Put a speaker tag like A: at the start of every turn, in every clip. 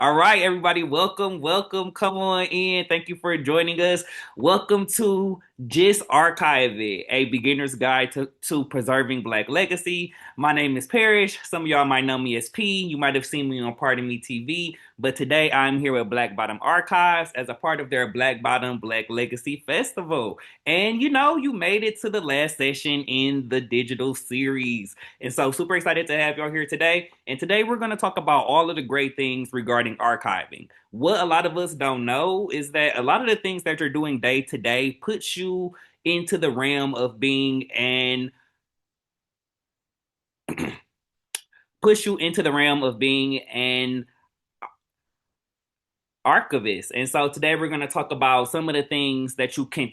A: All right, everybody, welcome. Come on in. Thank you for joining us. Welcome to Just Archive It, a beginner's guide to preserving Black legacy. My name is Parrish. Some of y'all might know me as P. You might have seen me on Pardon Me TV, but today I'm here with Black Bottom Archives as a part of their Black Bottom Black Legacy Festival. And you made it to the last session in the digital series. And so, super excited to have y'all here today. And today, we're going to talk about all of the great things regarding archiving. What a lot of us don't know is that a lot of the things that you're doing day to day puts you into the realm of being an archivist. And so today we're going to talk about some of the things that you can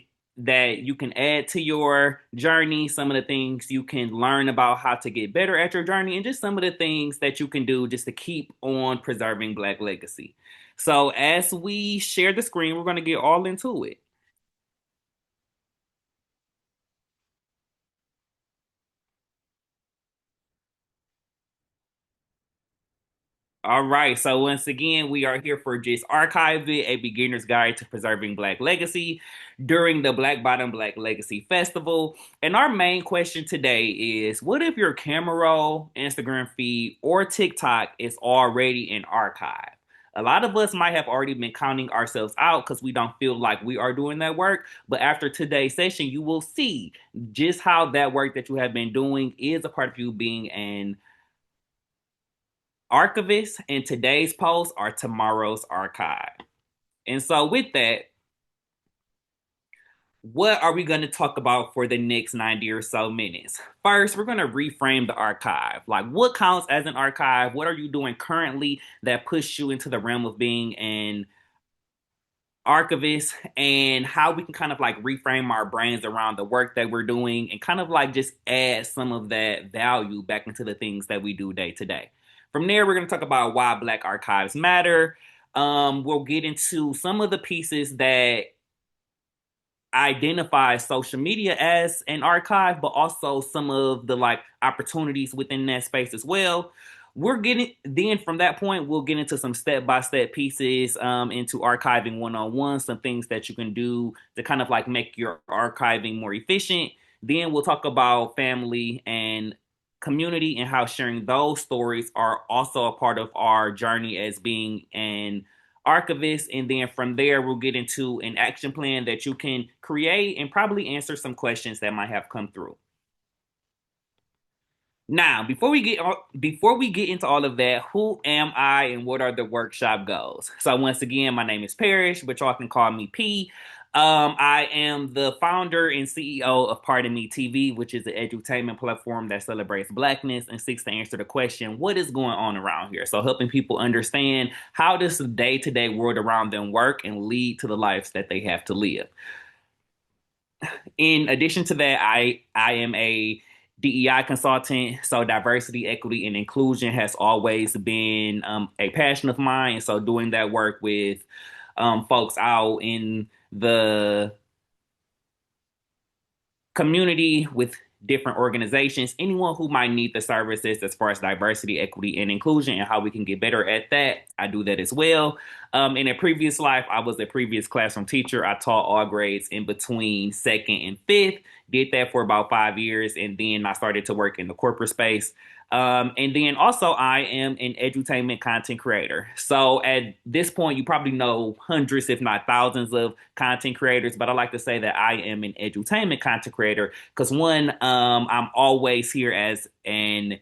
A: add to your journey, some of the things you can learn about how to get better at your journey, and just some of the things that you can do just to keep on preserving Black legacy. So as we share the screen, we're going to get all into it. All right. So once again, we are here for Just Archive It, a beginner's guide to preserving Black legacy during the Black Bottom Black Legacy Festival. And our main question today is, what if your camera roll, Instagram feed, or TikTok is already in archive? A lot of us might have already been counting ourselves out because we don't feel like we are doing that work. But after today's session, you will see just how that work that you have been doing is a part of you being an archivists, and today's posts are tomorrow's archive. And so, with that, what are we going to talk about for the next 90 or so minutes? First, we're going to reframe the archive. Like, what counts as an archive? What are you doing currently that push you into the realm of being an archivist, and how we can kind of like reframe our brains around the work that we're doing and kind of like just add some of that value back into the things that we do day to day. From there, we're going to talk about why Black archives matter. We'll get into some of the pieces that identify social media as an archive, but also some of the like opportunities within that space as well. We're getting then from that point, we'll get into some step by step pieces into archiving one on one, some things that you can do to kind of like make your archiving more efficient. Then we'll talk about family and community and how sharing those stories are also a part of our journey as being an archivist. And then from there, we'll get into an action plan that you can create and probably answer some questions that might have come through. Now, before we get into all of that, who am I and what are the workshop goals? So once again, my name is Parrish, but y'all can call me P. I am the founder and CEO of Pardon Me TV, which is an edutainment platform that celebrates Blackness and seeks to answer the question, what is going on around here? So helping people understand how does the day-to-day world around them work and lead to the lives that they have to live. In addition to that, I am a DEI consultant, so diversity, equity, and inclusion has always been a passion of mine. And so, doing that work with folks out in the community with different organizations, anyone who might need the services as far as diversity, equity, and inclusion, and how we can get better at that. I do that as well. In a previous life, I was a previous classroom teacher. I taught all grades in between second and fifth. Did that for about 5 years, and then I started to work in the corporate space. And then also, I am an edutainment content creator. So at this point, you probably know hundreds, if not thousands, of content creators. But I like to say that I am an edutainment content creator because one, I'm always here as an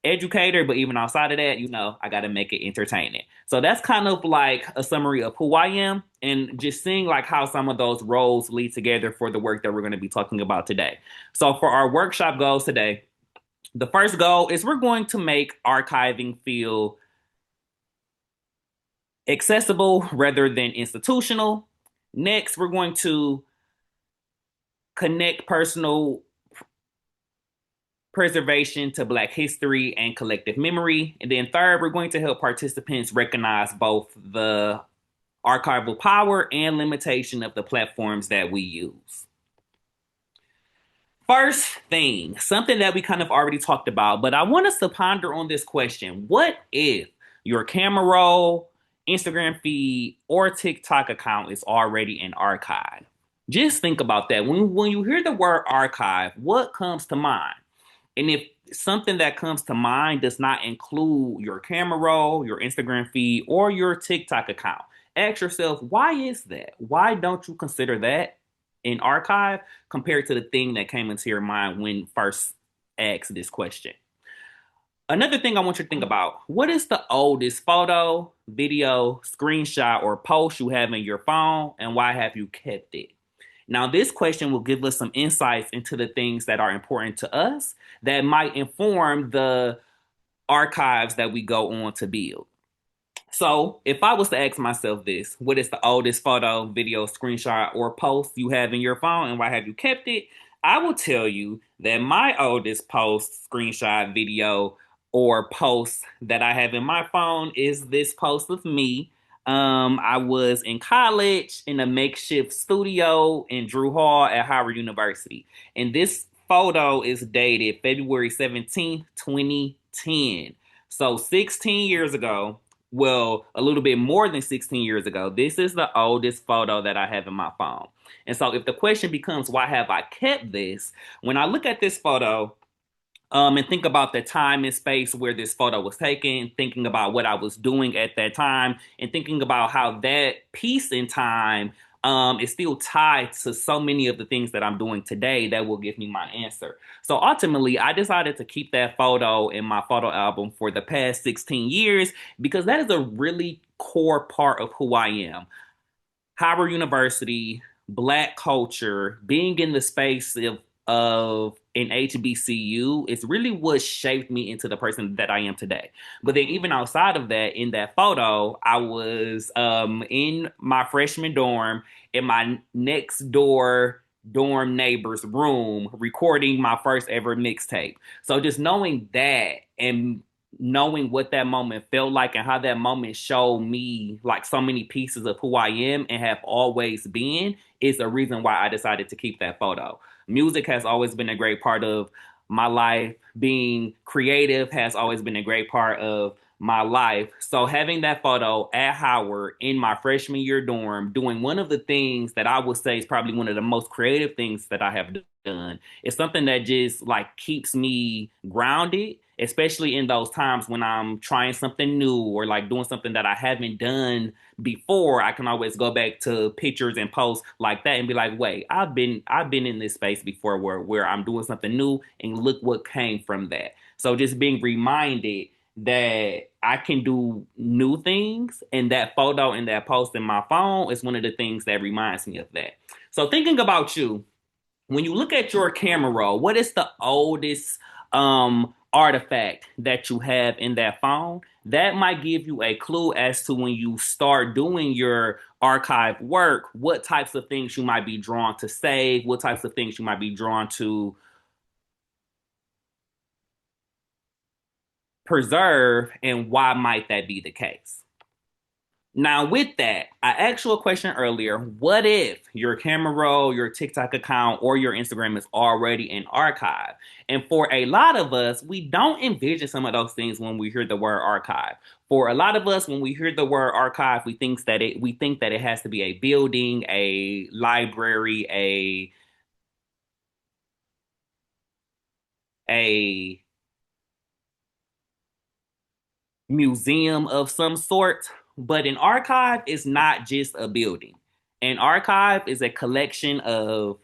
A: educator, but even outside of that, I got to make it entertaining. So that's kind of like a summary of who I am and just seeing like how some of those roles lead together for the work that we're going to be talking about today. So for our workshop goals today, the first goal is we're going to make archiving feel accessible rather than institutional. Next, we're going to connect personal preservation to Black history and collective memory. And then third, we're going to help participants recognize both the archival power and limitation of the platforms that we use. First thing, something that we kind of already talked about, but I want us to ponder on this question. What if your camera roll, Instagram feed, or TikTok account is already an archive. Just think about that. When you hear the word archive, what comes to mind? And if something that comes to mind does not include your camera roll, your Instagram feed, or your TikTok account, ask yourself, why is that? Why don't you consider that an archive compared to the thing that came into your mind when first asked this question? Another thing I want you to think about, what is the oldest photo, video, screenshot, or post you have in your phone, and why have you kept it? Now, this question will give us some insights into the things that are important to us that might inform the archives that we go on to build. So, if I was to ask myself this, what is the oldest photo, video, screenshot, or post you have in your phone, and why have you kept it? I will tell you that my oldest post, screenshot, video, or post that I have in my phone is this post of me. I was in college in a makeshift studio in Drew Hall at Howard University. And this photo is dated February 17th, 2010. So 16 years ago, well, a little bit more than 16 years ago, this is the oldest photo that I have in my phone. And so if the question becomes, why have I kept this? When I look at this photo, and think about the time and space where this photo was taken, thinking about what I was doing at that time, and thinking about how that piece in time is still tied to so many of the things that I'm doing today that will give me my answer. So ultimately, I decided to keep that photo in my photo album for the past 16 years because that is a really core part of who I am. Howard University, Black culture, being in the space of an HBCU is really what shaped me into the person that I am today. But then even outside of that, in that photo, I was in my freshman dorm in my next door dorm neighbor's room recording my first ever mixtape. So just knowing that and knowing what that moment felt like and how that moment showed me like so many pieces of who I am and have always been is the reason why I decided to keep that photo. Music has always been a great part of my life. Being creative has always been a great part of my life. So having that photo at Howard in my freshman year dorm, doing one of the things that I would say is probably one of the most creative things that I have done, is something that just like keeps me grounded, especially in those times when I'm trying something new or like doing something that I haven't done before. I can always go back to pictures and posts like that and be like, wait, I've been in this space before where I'm doing something new and look what came from that. So just being reminded that I can do new things, and that photo and that post in my phone is one of the things that reminds me of that. So thinking about you, when you look at your camera roll, what is the oldest artifact that you have in that phone? That might give you a clue as to when you start doing your archive work, what types of things you might be drawn to save, what types of things you might be drawn to preserve, and why might that be the case? Now, with that, I asked you a question earlier. What if your camera roll, your TikTok account, or your Instagram is already an archive? And for a lot of us, we don't envision some of those things when we hear the word archive. For a lot of us, when we hear the word archive, we think that it has to be a building, a library, a museum of some sort. But an archive is not just a building. An archive is a collection of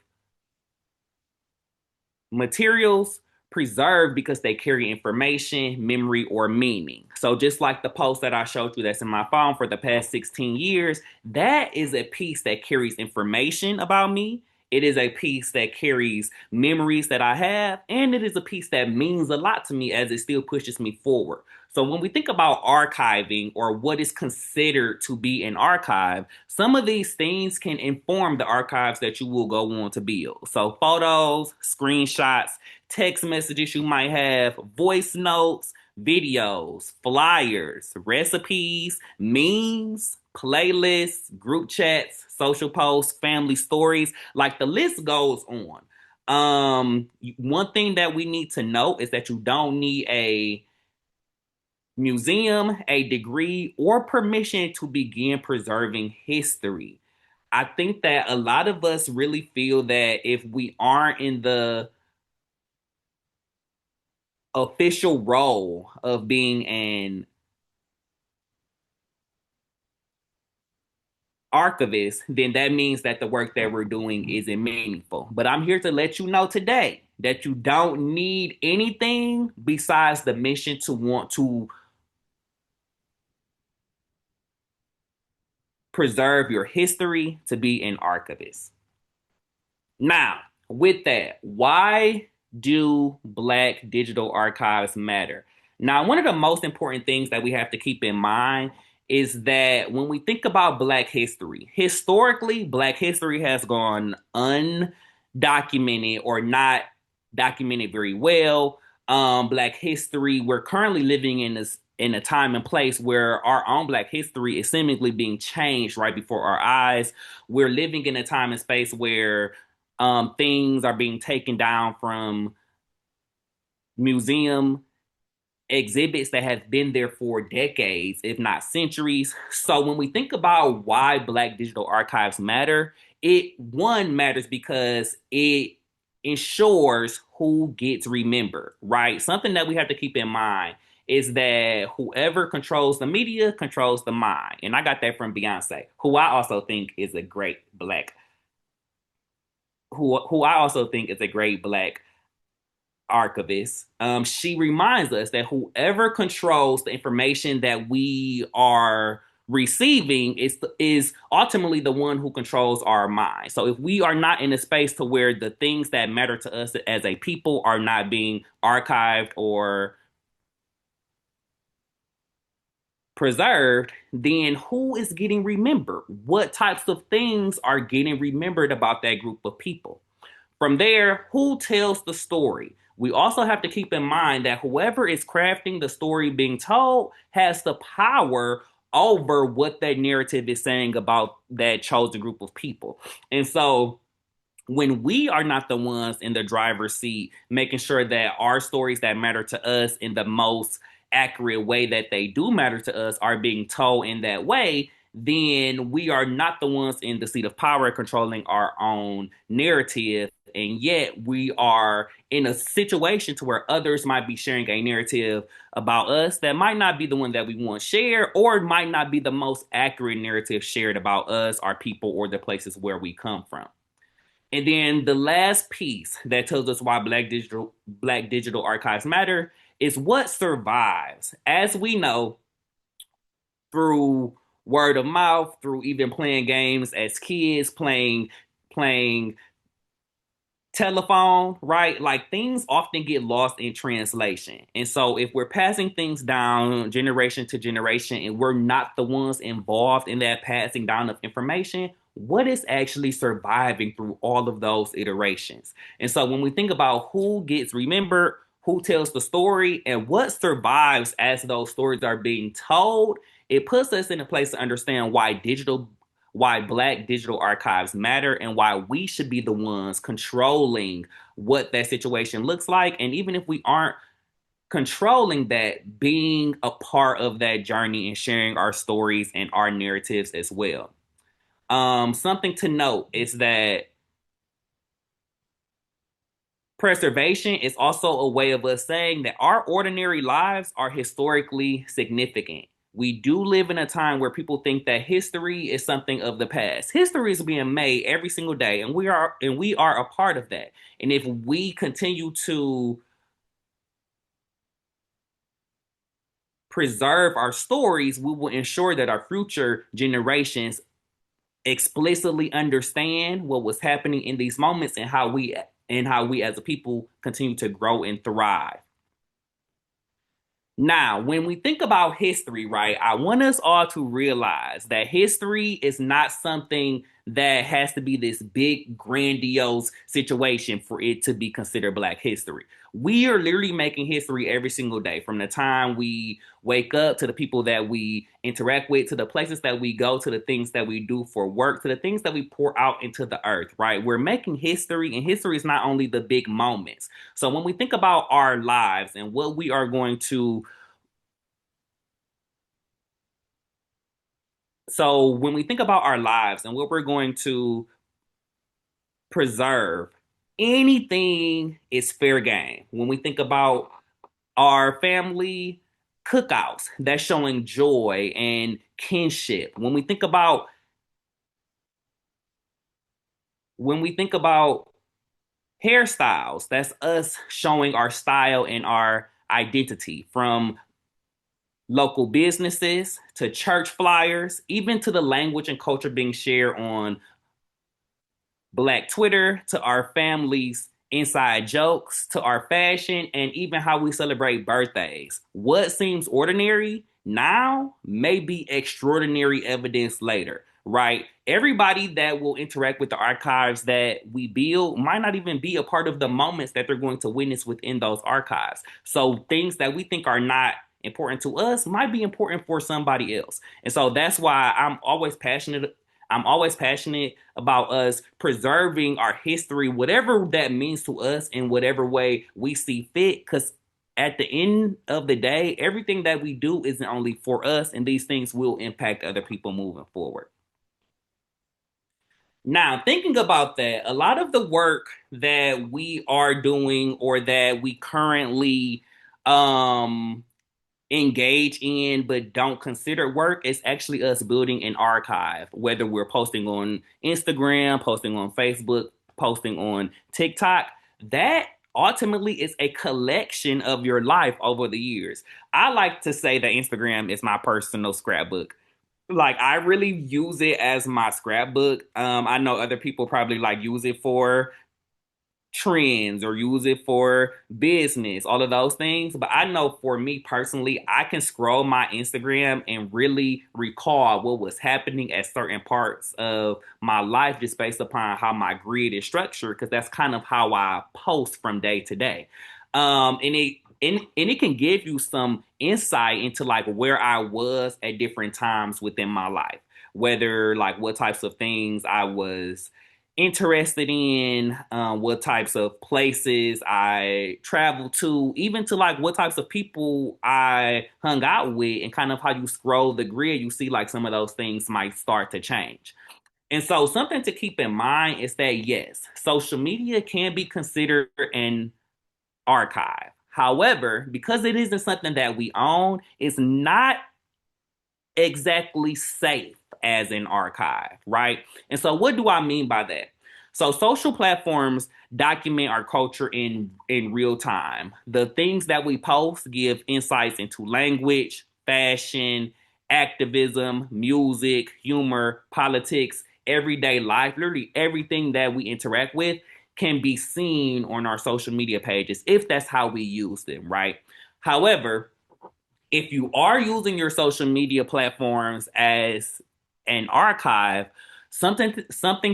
A: materials preserved because they carry information, memory, or meaning. So just like the post that I showed you that's in my phone for the past 16 years, that is a piece that carries information about me. It is a piece that carries memories that I have, and it is a piece that means a lot to me as it still pushes me forward. So when we think about archiving or what is considered to be an archive, some of these things can inform the archives that you will go on to build. So photos, screenshots, text messages you might have, voice notes, videos, flyers, recipes, memes, playlists, group chats, social posts, family stories, like the list goes on. One thing that we need to note is that you don't need a museum, a degree, or permission to begin preserving history. I think that a lot of us really feel that if we aren't in the official role of being an archivist, then that means that the work that we're doing isn't meaningful. But I'm here to let you know today that you don't need anything besides the mission to want to preserve your history to be an archivist. Now, with that, why do Black digital archives matter? Now, one of the most important things that we have to keep in mind is that when we think about Black history, historically, Black history has gone undocumented or not documented very well. Black history, we're currently living in a time and place where our own Black history is seemingly being changed right before our eyes. We're living in a time and space where things are being taken down from museum exhibits that have been there for decades, if not centuries. So when we think about why Black digital archives matter, it one matters because it ensures who gets remembered, right? Something that we have to keep in mind is that whoever controls the media controls the mind. And I got that from Beyonce, who I also think is a great black who I also think is a great black archivist. She reminds us that whoever controls the information that we are receiving is ultimately the one who controls our mind. So if we are not in a space to where the things that matter to us as a people are not being archived or preserved, then who is getting remembered? What types of things are getting remembered about that group of people? From there, who tells the story? We also have to keep in mind that whoever is crafting the story being told has the power over what that narrative is saying about that chosen group of people. And so when we are not the ones in the driver's seat, making sure that our stories that matter to us in the most accurate way that they do matter to us are being told in that way, then we are not the ones in the seat of power controlling our own narrative. And yet we are in a situation to where others might be sharing a narrative about us that might not be the one that we want shared, or might not be the most accurate narrative shared about us, our people, or the places where we come from. And then the last piece that tells us why Black digital archives matter is what survives. As we know, through word of mouth, through even playing games as kids, playing telephone, right? Like things often get lost in translation. And so if we're passing things down generation to generation and we're not the ones involved in that passing down of information, what is actually surviving through all of those iterations? And so when we think about who gets remembered, who tells the story, and what survives as those stories are being told, it puts us in a place to understand why Black digital archives matter and why we should be the ones controlling what that situation looks like. And even if we aren't controlling that, being a part of that journey and sharing our stories and our narratives as well. Something to note is that preservation is also a way of us saying that our ordinary lives are historically significant. We do live in a time where people think that history is something of the past. History is being made every single day, and we are a part of that. And if we continue to preserve our stories, we will ensure that our future generations explicitly understand what was happening in these moments and how we as a people continue to grow and thrive. Now, when we think about history, right, I want us all to realize that history is not something that has to be this big, grandiose situation for it to be considered Black history. We are literally making history every single day, from the time we wake up to the people that we interact with, to the places that we go, to the things that we do for work, to the things that we pour out into the earth, right? We're making history, and history is not only the big moments. So when we think about our lives and what we are going to So when we think about our lives and what we're going to preserve, anything is fair game. When we think about our family cookouts, that's showing joy and kinship. When we think about hairstyles, that's us showing our style and our identity, from local businesses to church flyers, even to the language and culture being shared on Black Twitter, to our families' inside jokes, to our fashion, and even how we celebrate birthdays. What seems ordinary now may be extraordinary evidence later, right? Everybody that will interact with the archives that we build might not even be a part of the moments that they're going to witness within those archives. So things that we think are not important to us might be important for somebody else. And so that's why I'm always passionate about us preserving our history, whatever that means to us in whatever way we see fit. Because at the end of the day, everything that we do isn't only for us, and these things will impact other people moving forward. Now, thinking about that, a lot of the work that we are doing or that we currently um engage in but don't consider work is actually us building an archive, whether we're posting on Instagram, posting on Facebook, posting on TikTok. That ultimately is a collection of your life over the years. I like to say that Instagram is my personal scrapbook. Like, I really use it as my scrapbook. I know other people probably like use it for trends or use it for business, all of those things. But I know for me personally, I can scroll my Instagram and really recall what was happening at certain parts of my life just based upon how my grid is structured, because that's kind of how I post from day to day. And it can give you some insight into like where I was at different times within my life, whether like what types of things I was interested in, what types of places I traveled to, even to like what types of people I hung out with, and kind of how you scroll the grid, you see like some of those things might start to change. And so, something to keep in mind is that yes, social media can be considered an archive. However, because it isn't something that we own, it's not exactly safe as an archive, right? And so what do I mean by that? So social platforms document our culture in real time. The things that we post give insights into language, fashion, activism, music, humor, politics, everyday life. Literally everything that we interact with can be seen on our social media pages if that's how we use them, right? However, if you are using your social media platforms as an archive, something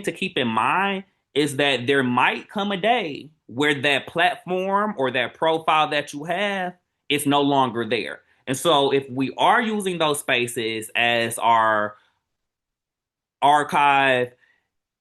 A: to keep in mind is that there might come a day where that platform or that profile that you have is no longer there. And so if we are using those spaces as our archive,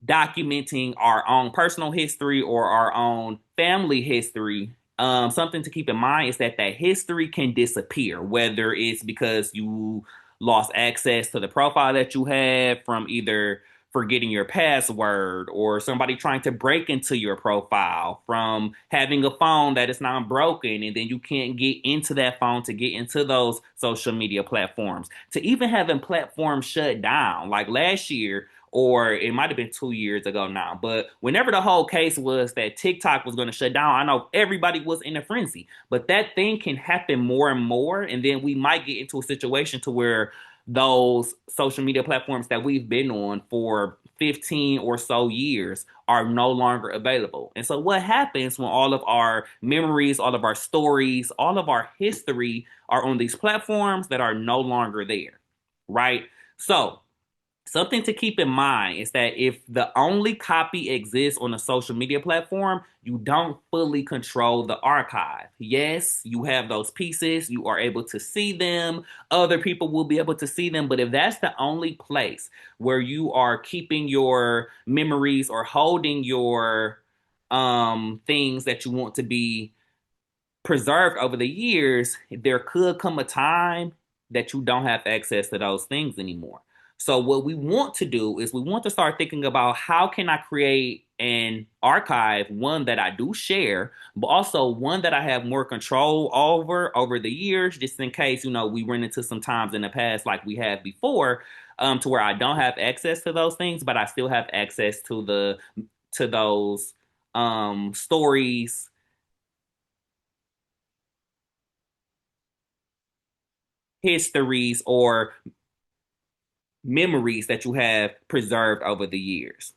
A: documenting our own personal history or our own family history, something to keep in mind is that that history can disappear, whether it's because you lost access to the profile that you had from either forgetting your password, or somebody trying to break into your profile, from having a phone that is now broken and then you can't get into that phone to get into those social media platforms, to even having platforms shut down. Like last year, or it might have been 2 years ago now. But whenever the whole case was that TikTok was going to shut down, I know everybody was in a frenzy. But that thing can happen more and more, and then we might get into a situation to where those social media platforms that we've been on for 15 or so years are no longer available. And so what happens when all of our memories, all of our stories, all of our history are on these platforms that are no longer there, right? So something to keep in mind is that if the only copy exists on a social media platform, you don't fully control the archive. Yes, you have those pieces, you are able to see them, other people will be able to see them, but if that's the only place where you are keeping your memories or holding your things that you want to be preserved over the years, there could come a time that you don't have access to those things anymore. So what we want to do is we want to start thinking about how can I create an archive, one that I do share, but also one that I have more control over the years, just in case, we run into some times in the past like we have before, to where I don't have access to those things, but I still have access to those stories, histories, or memories that you have preserved over the years.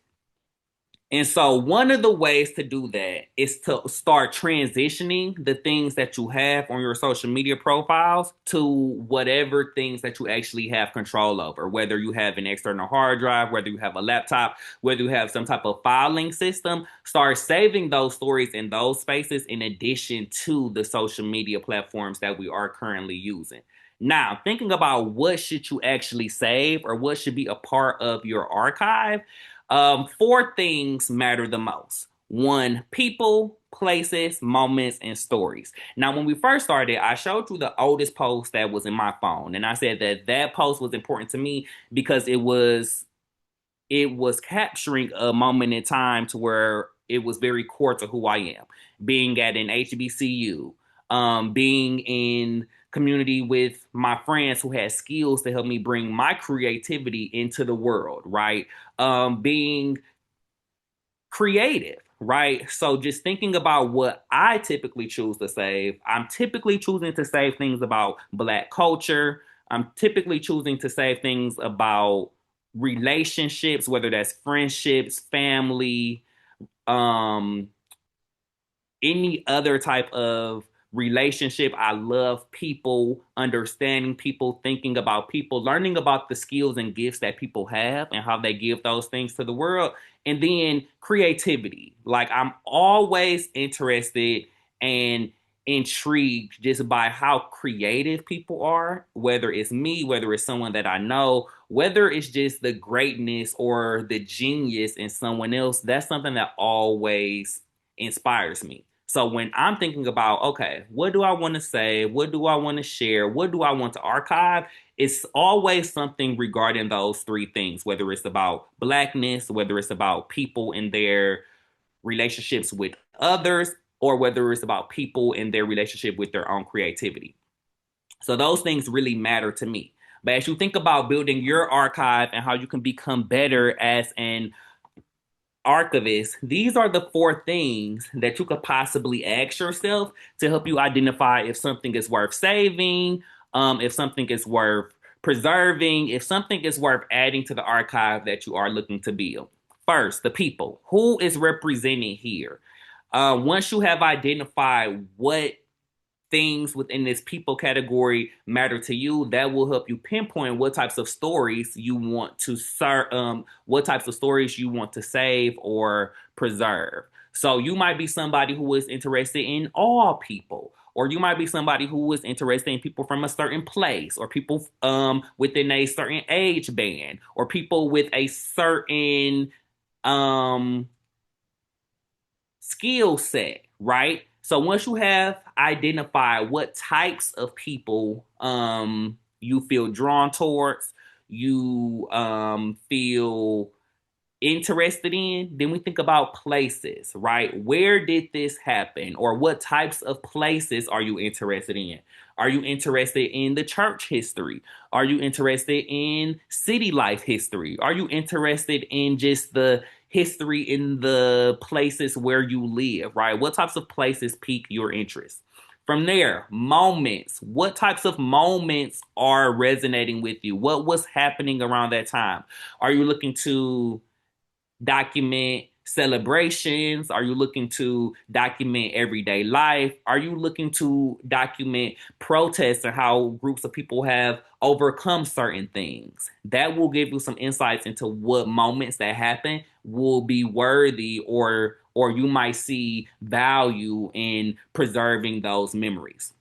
A: And so, one of the ways to do that is to start transitioning the things that you have on your social media profiles to whatever things that you actually have control over, whether you have an external hard drive, whether you have a laptop, whether you have some type of filing system. Start saving those stories in those spaces in addition to the social media platforms that we are currently using. Now, thinking about what should you actually save or what should be a part of your archive, four things matter the most. One, people, places, moments, and stories. Now, when we first started, I showed you the oldest post that was in my phone, and I said that that post was important to me because it was capturing a moment in time to where it was very core to who I am. Being at an HBCU, being in community with my friends who had skills to help me bring my creativity into the world, right? Being creative, right? So just thinking about what I typically choose to save, I'm typically choosing to save things about Black culture. I'm typically choosing to save things about relationships, whether that's friendships, family, um, any other type of relationship. I love people, understanding people, thinking about people, learning about the skills and gifts that people have and how they give those things to the world. And then creativity. Like I'm always interested and intrigued just by how creative people are, whether it's me, whether it's someone that I know, whether it's just the greatness or the genius in someone else. That's something that always inspires me. So when I'm thinking about, okay, what do I want to say? What do I want to share? What do I want to archive? It's always something regarding those three things, whether it's about Blackness, whether it's about people and their relationships with others, or whether it's about people and their relationship with their own creativity. So those things really matter to me. But as you think about building your archive and how you can become better as an archivist, these are the four things that you could possibly ask yourself to help you identify if something is worth saving, if something is worth preserving, if something is worth adding to the archive that you are looking to build. First, the people. Who is represented here? Once you have identified what things within this people category matter to you, that will help you pinpoint what types of stories you want to what types of stories you want to save or preserve. So you might be somebody who is interested in all people, or you might be somebody who is interested in people from a certain place, or people within a certain age band, or people with a certain um skill set, right? So once you have identified what types of people you feel drawn towards, you feel interested in, then we think about places, right? Where did this happen? Or what types of places are you interested in? Are you interested in the church history? Are you interested in city life history? Are you interested in just the history in the places where you live, right? What types of places pique your interest? From there, moments. What types of moments are resonating with you? What was happening around that time? Are you looking to document celebrations? Are you looking to document everyday life? Are you looking to document protests and how groups of people have overcome certain things? That will give you some insights into what moments that happen will be worthy, or you might see value in preserving those memories.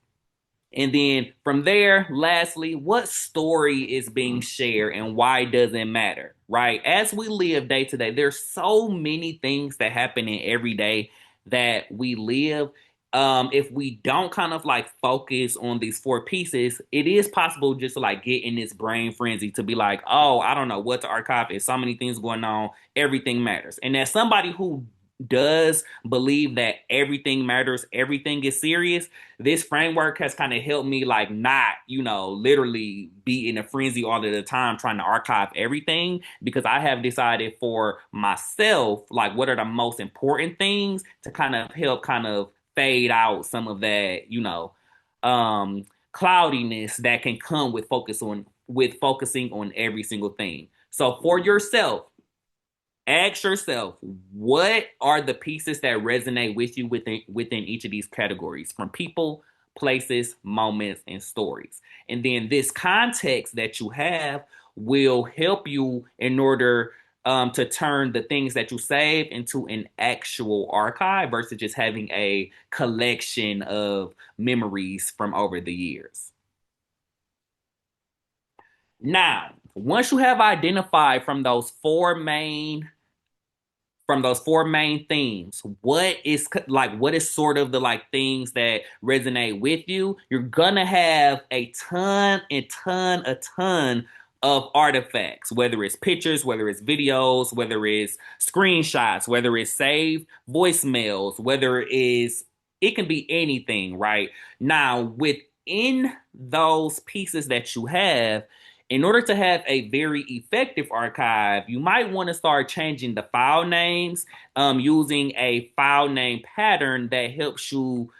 A: And then from there, lastly, what story is being shared and why does it matter, right? As we live day to day, there's so many things that happen in every day that we live. if we don't kind of like focus on these four pieces, it is possible just to like get in this brain frenzy to be like, oh, I don't know what to archive. There's so many things going on. Everything matters. And as somebody who does believe that everything matters, everything is serious, this framework has kind of helped me like not, literally be in a frenzy all of the time trying to archive everything, because I have decided for myself, like what are the most important things to kind of help kind of fade out some of that, cloudiness that can come with focusing on every single thing. So for yourself, ask yourself, what are the pieces that resonate with you within each of these categories, from people, places, moments, and stories. And then this context that you have will help you in order to turn the things that you save into an actual archive versus just having a collection of memories from over the years. Now, once you have identified from those four main themes, what is sort of the like things that resonate with you, you're gonna have a ton of artifacts, whether it's pictures, whether it's videos, whether it's screenshots, whether it's saved voicemails, it can be anything, right? Now, within those pieces that you have, in order to have a very effective archive, you might want to start changing the file names, using a file name pattern that helps you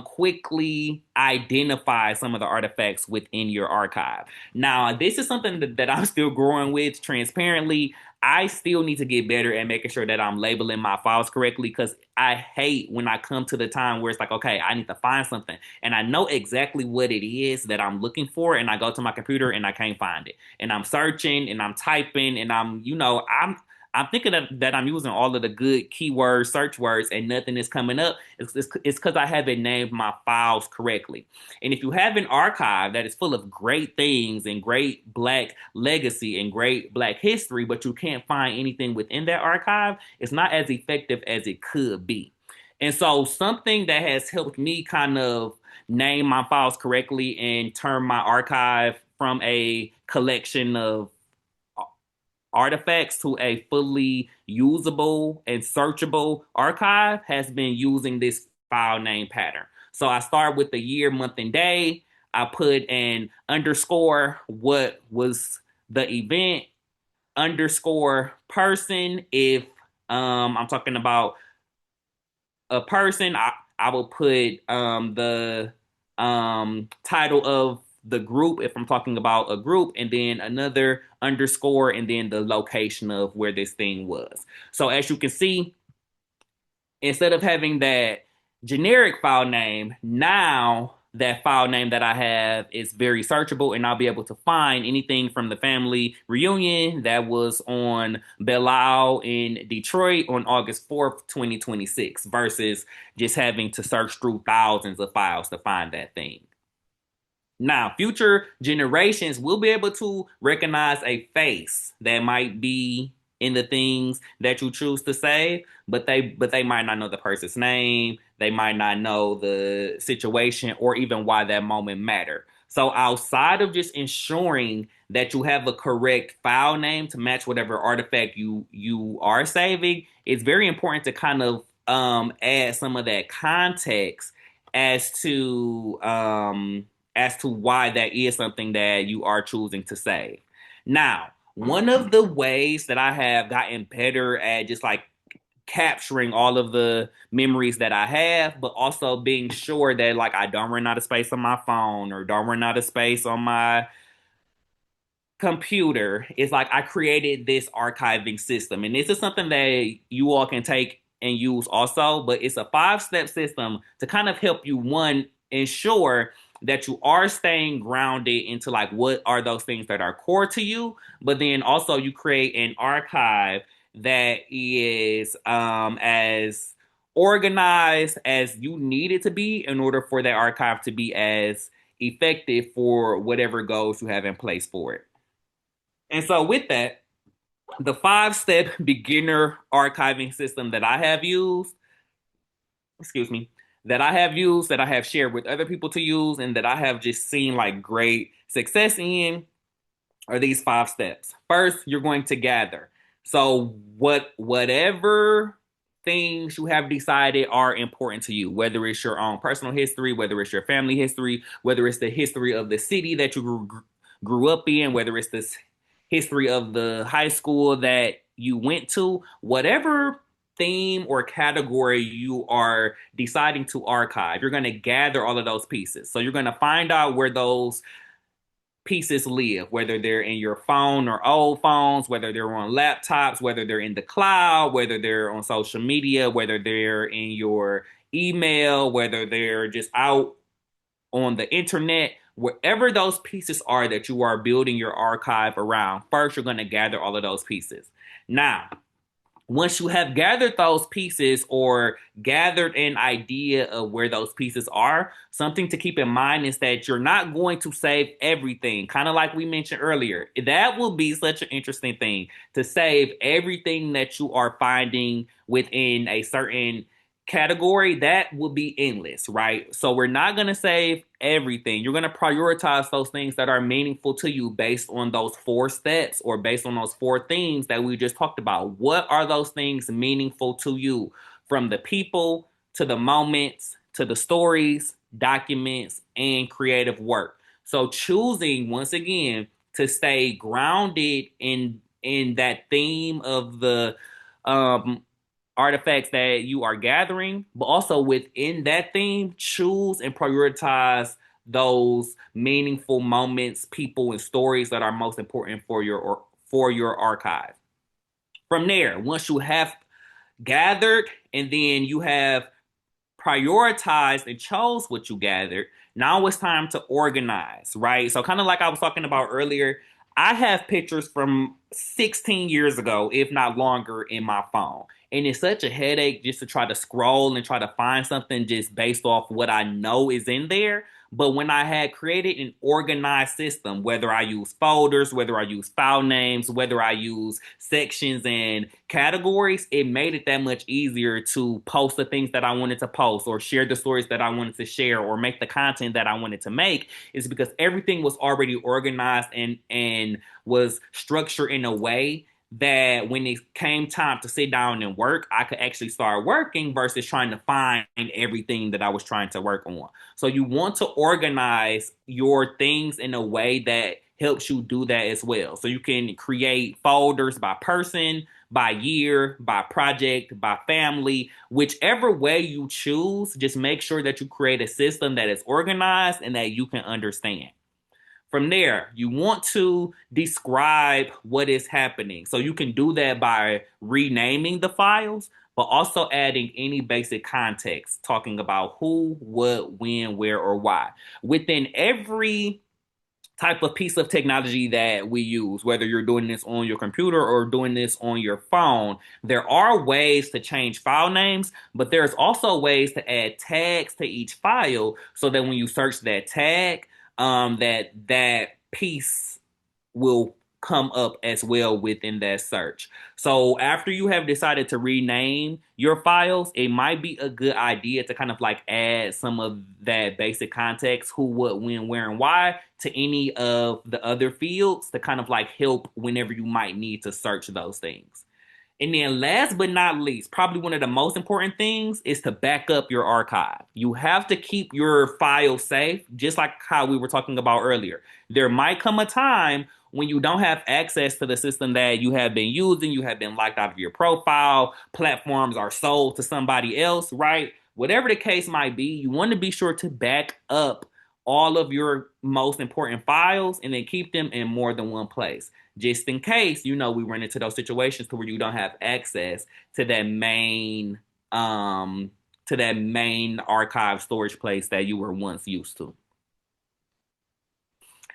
A: quickly identify some of the artifacts within your archive. Now, this is something that I'm still growing with transparently. I still need to get better at making sure that I'm labeling my files correctly, because I hate when I come to the time where it's like, okay, I need to find something and I know exactly what it is that I'm looking for, and I go to my computer and I can't find it. And I'm searching and I'm typing and I'm thinking that I'm using all of the good keyword search words and nothing is coming up. It's because I haven't named my files correctly. And if you have an archive that is full of great things and great Black legacy and great Black history, but you can't find anything within that archive, it's not as effective as it could be. And so, something that has helped me kind of name my files correctly and turn my archive from a collection of artifacts to a fully usable and searchable archive has been using this file name pattern. So I start with the year, month, and day. I put an underscore what was the event, underscore person. If I'm talking about a person, I will put the title of the group if I'm talking about a group, and then another underscore, and then the location of where this thing was. So as you can see, instead of having that generic file name, now that file name that I have is very searchable, and I'll be able to find anything from the family reunion that was on Belial in Detroit on August 4th, 2026, versus just having to search through thousands of files to find that thing. Now, future generations will be able to recognize a face that might be in the things that you choose to save, but they might not know the person's name, they might not know the situation or even why that moment mattered. So outside of just ensuring that you have a correct file name to match whatever artifact you are saving, it's very important to kind of add some of that context as to why that is something that you are choosing to save. Now, one of the ways that I have gotten better at just like capturing all of the memories that I have, but also being sure that like I don't run out of space on my phone or don't run out of space on my computer, is like I created this archiving system. And this is something that you all can take and use also, but it's a 5-step system to kind of help you, one, ensure that you are staying grounded into like what are those things that are core to you, but then also you create an archive that is as organized as you need it to be in order for that archive to be as effective for whatever goals you have in place for it. And so, with that, the 5-step beginner archiving system that I have used, excuse me, that I have used, that I have shared with other people to use, and that I have just seen like great success in are these 5 steps. First, you're going to gather. So whatever things you have decided are important to you, whether it's your own personal history, whether it's your family history, whether it's the history of the city that you grew up in, whether it's this history of the high school that you went to, whatever theme or category you are deciding to archive, you're going to gather all of those pieces. So you're going to find out where those pieces live, whether they're in your phone or old phones, whether they're on laptops, whether they're in the cloud, whether they're on social media, whether they're in your email, whether they're just out on the internet. Wherever those pieces are that you are building your archive around, first you're going to gather all of those pieces. Now, once you have gathered those pieces or gathered an idea of where those pieces are, something to keep in mind is that you're not going to save everything. Kind of like we mentioned earlier, that will be such an interesting thing to save everything that you are finding within a certain category. That will be endless, right? So we're not going to save everything. You're going to prioritize those things that are meaningful to you based on those 4 steps or based on those 4 things that we just talked about. What are those things meaningful to you? From the people to the moments to the stories, documents, and creative work. So choosing once again to stay grounded in that theme of the um artifacts that you are gathering, but also within that theme, choose and prioritize those meaningful moments, people, and stories that are most important for your archive. From there, once you have gathered and then you have prioritized and chose what you gathered, now it's time to organize, right? So, kind of like I was talking about earlier, I have pictures from 16 years ago, if not longer, in my phone. And it's such a headache just to try to scroll and try to find something just based off what I know is in there. But when I had created an organized system, whether I use folders, whether I use file names, whether I use sections and categories, it made it that much easier to post the things that I wanted to post or share the stories that I wanted to share or make the content that I wanted to make, is because everything was already organized and was structured in a way that when it came time to sit down and work, I could actually start working versus trying to find everything that I was trying to work on. So you want to organize your things in a way that helps you do that as well. So you can create folders by person, by year, by project, by family, whichever way you choose, just make sure that you create a system that is organized and that you can understand. From there, you want to describe what is happening. So you can do that by renaming the files, but also adding any basic context, talking about who, what, when, where, or why. Within every type of piece of technology that we use, whether you're doing this on your computer or doing this on your phone, there are ways to change file names, but there's also ways to add tags to each file so that when you search that tag, that piece will come up as well within that search. So after you have decided to rename your files, it might be a good idea to kind of like add some of that basic context, who, what, when, where, and why, to any of the other fields to kind of like help whenever you might need to search those things. And then last but not least, probably one of the most important things is to back up your archive. You have to keep your file safe, just like how we were talking about earlier. There might come a time when you don't have access to the system that you have been using, you have been locked out of your profile, platforms are sold to somebody else, right? Whatever the case might be, you want to be sure to back up all of your most important files and then keep them in more than one place, just in case, we run into those situations to where you don't have access to that main archive storage place that you were once used to.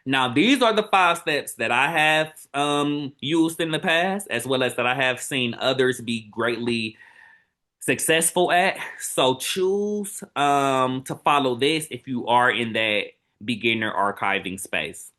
A: Now, these are the 5 steps that I have used in the past, as well as that I have seen others be greatly successful at. So choose to follow this if you are in that beginner archiving space.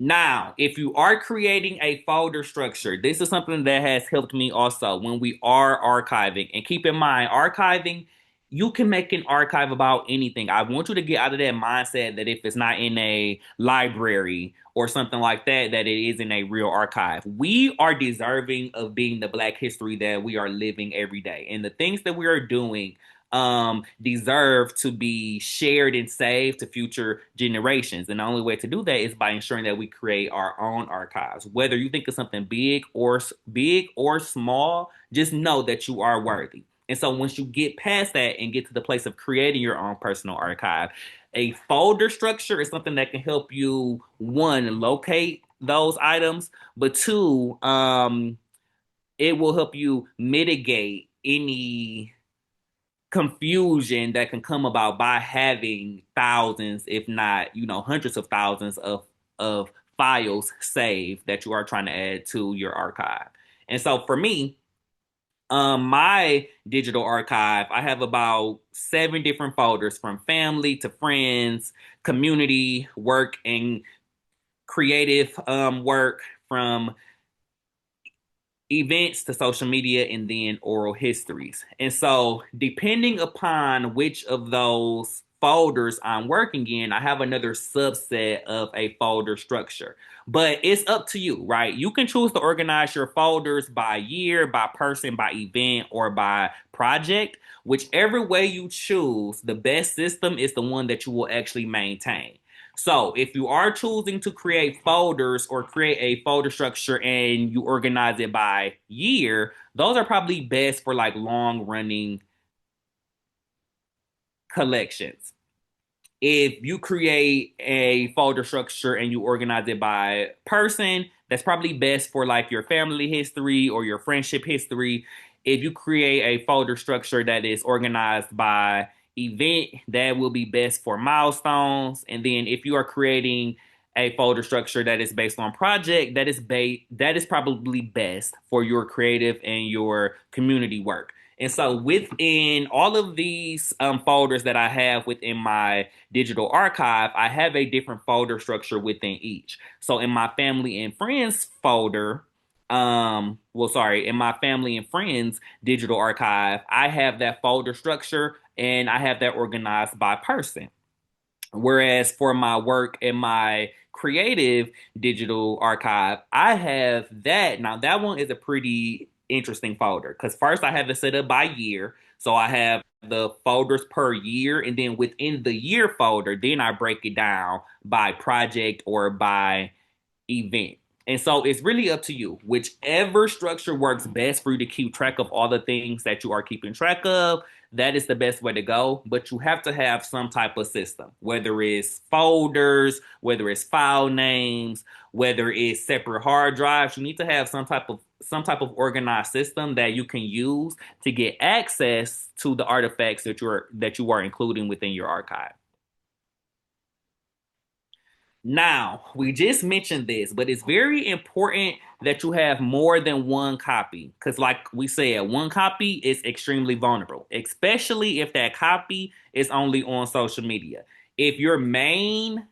A: Now, if you are creating a folder structure, this is something that has helped me also when we are archiving. And keep in mind, archiving, you can make an archive about anything. I want you to get out of that mindset that if it's not in a library or something like that, that it is in a real archive. We are deserving of being the Black history that we are living every day. And the things that we are doing deserve to be shared and saved to future generations. And the only way to do that is by ensuring that we create our own archives. Whether you think of something big or small, just know that you are worthy. And so once you get past that and get to the place of creating your own personal archive, a folder structure is something that can help you, one, locate those items, but two, it will help you mitigate any confusion that can come about by having thousands, if not, hundreds of thousands of files saved that you are trying to add to your archive. And so for me, my digital archive, I have about 7 different folders from family to friends, community, work, and creative work, from events to social media, and then oral histories. And so, depending upon which of those folders I'm working in, I have another subset of a folder structure. But it's up to you, right? You can choose to organize your folders by year, by person, by event, or by project. Whichever way you choose, the best system is the one that you will actually maintain. So if you are choosing to create folders or create a folder structure and you organize it by year, those are probably best for like long running collections. If you create a folder structure and you organize it by person, that's probably best for like your family history or your friendship history. If you create a folder structure that is organized by event, that will be best for milestones. And then if you are creating a folder structure that is based on project, that is probably best for your creative and your community work. And so within all of these folders that I have within my digital archive, I have a different folder structure within each. So in my family and friends folder, in my family and friends digital archive, I have that folder structure and I have that organized by person. Whereas for my work and my creative digital archive, I have that. Now, that one is a pretty interesting folder because first I have it set up by year. So I have the folders per year. And then within the year folder, then I break it down by project or by event. And so it's really up to you. Whichever structure works best for you to keep track of all the things that you are keeping track of, that is the best way to go. But you have to have some type of system, whether it's folders, whether it's file names, whether it's separate hard drives. You need to have some type of organized system that you can use to get access to the artifacts that you are including within your archive. Now, we just mentioned this, but it's very important that you have more than one copy. Because, like we said, one copy is extremely vulnerable, especially if that copy is only on social media. If your main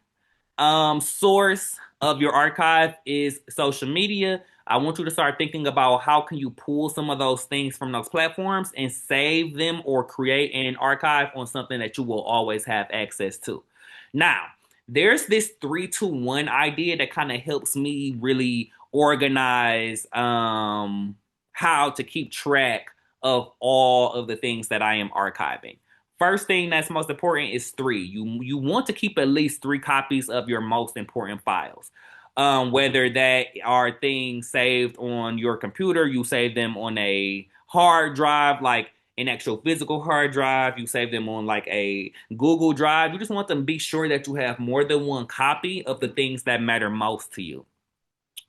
A: source of your archive is social media, I want you to start thinking about how can you pull some of those things from those platforms and save them or create an archive on something that you will always have access to. Now, there's this 3-2-1 idea that kind of helps me really organize how to keep track of all of the things that I am archiving. First thing that's most important is three. You want to keep at least 3 copies of your most important files. Whether that are things saved on your computer, you save them on a hard drive, like an actual physical hard drive, you save them on like a Google Drive. You just want to be sure that you have more than one copy of the things that matter most to you.